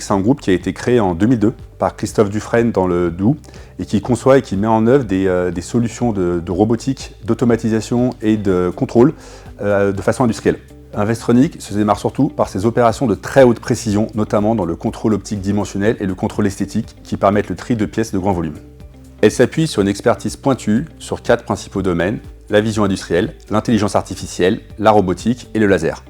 c'est un groupe qui a été créé en 2002 par Christophe Dufresne dans le Doubs et qui conçoit et qui met en œuvre des solutions de robotique, d'automatisation et de contrôle de façon industrielle. Investronic se démarre surtout par ses opérations de très haute précision, notamment dans le contrôle optique dimensionnel et le contrôle esthétique qui permettent le tri de pièces de grand volume. Elle s'appuie sur une expertise pointue sur 4 principaux domaines, la vision industrielle, l'intelligence artificielle, la robotique et le laser.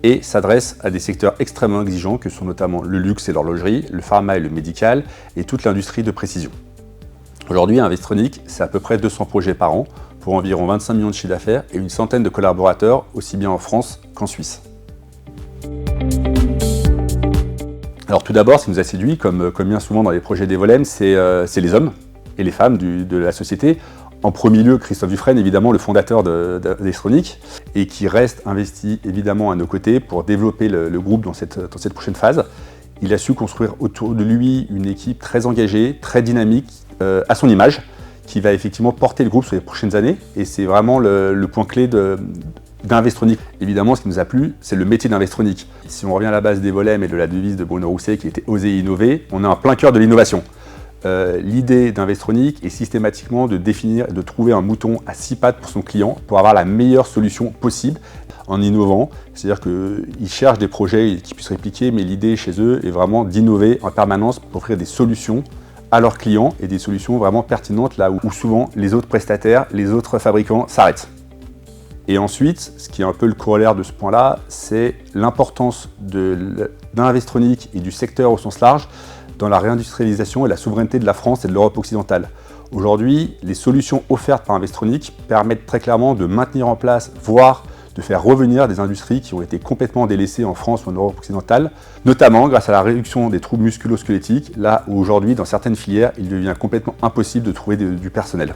Et s'adresse à des secteurs extrêmement exigeants que sont notamment le luxe et l'horlogerie, le pharma et le médical et toute l'industrie de précision. Aujourd'hui, Investronic, c'est à peu près 200 projets par an pour environ 25 millions de chiffre d'affaires et une centaine de collaborateurs, aussi bien en France qu'en Suisse. Alors tout d'abord, ce qui nous a séduit, comme bien souvent dans les projets d'Evolem, c'est les hommes et les femmes de la société. En premier lieu, Christophe Dufresne, évidemment, le fondateur d'Investronic, et qui reste investi évidemment à nos côtés pour développer le groupe dans cette prochaine phase. Il a su construire autour de lui une équipe très engagée, très dynamique, à son image, qui va effectivement porter le groupe sur les prochaines années. Et c'est vraiment le point clé d'Investronic. Évidemment, ce qui nous a plu, c'est le métier d'Investronic. Si on revient à la base d'Evolem et de la devise de Bruno Rousset, qui était « Oser innover », on est en plein cœur de l'innovation. L'idée d'Investronic est systématiquement de définir et de trouver un mouton à 6 pattes pour son client pour avoir la meilleure solution possible en innovant. C'est-à-dire qu'ils cherchent des projets qui puissent répliquer, mais l'idée chez eux est vraiment d'innover en permanence pour offrir des solutions à leurs clients et des solutions vraiment pertinentes là où souvent les autres prestataires, les autres fabricants s'arrêtent. Et ensuite, ce qui est un peu le corollaire de ce point-là, c'est l'importance d'Investronic et du secteur au sens large dans la réindustrialisation et la souveraineté de la France et de l'Europe occidentale. Aujourd'hui, les solutions offertes par Investronic permettent très clairement de maintenir en place, voire de faire revenir des industries qui ont été complètement délaissées en France ou en Europe occidentale, notamment grâce à la réduction des troubles musculo-squelettiques, là où aujourd'hui, dans certaines filières, il devient complètement impossible de trouver du personnel.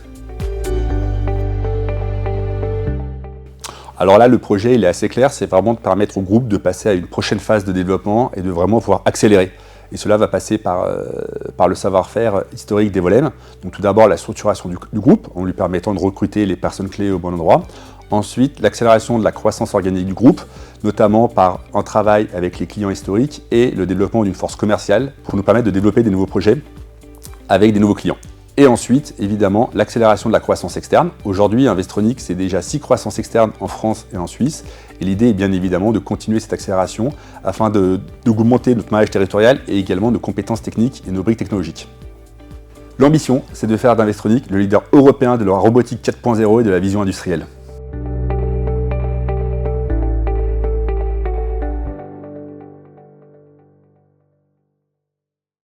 Alors là, le projet il est assez clair, c'est vraiment de permettre au groupe de passer à une prochaine phase de développement et de vraiment pouvoir accélérer. Et cela va passer par le savoir-faire historique d'Evolem. Donc tout d'abord la structuration du groupe, en lui permettant de recruter les personnes clés au bon endroit. Ensuite, l'accélération de la croissance organique du groupe, notamment par un travail avec les clients historiques et le développement d'une force commerciale pour nous permettre de développer des nouveaux projets avec des nouveaux clients. Et ensuite, évidemment, l'accélération de la croissance externe. Aujourd'hui, Investronic, c'est déjà 6 croissances externes en France et en Suisse. Et l'idée est bien évidemment de continuer cette accélération afin d'augmenter notre maillage territorial et également nos compétences techniques et nos briques technologiques. L'ambition, c'est de faire d'Investronic le leader européen de la robotique 4.0 et de la vision industrielle.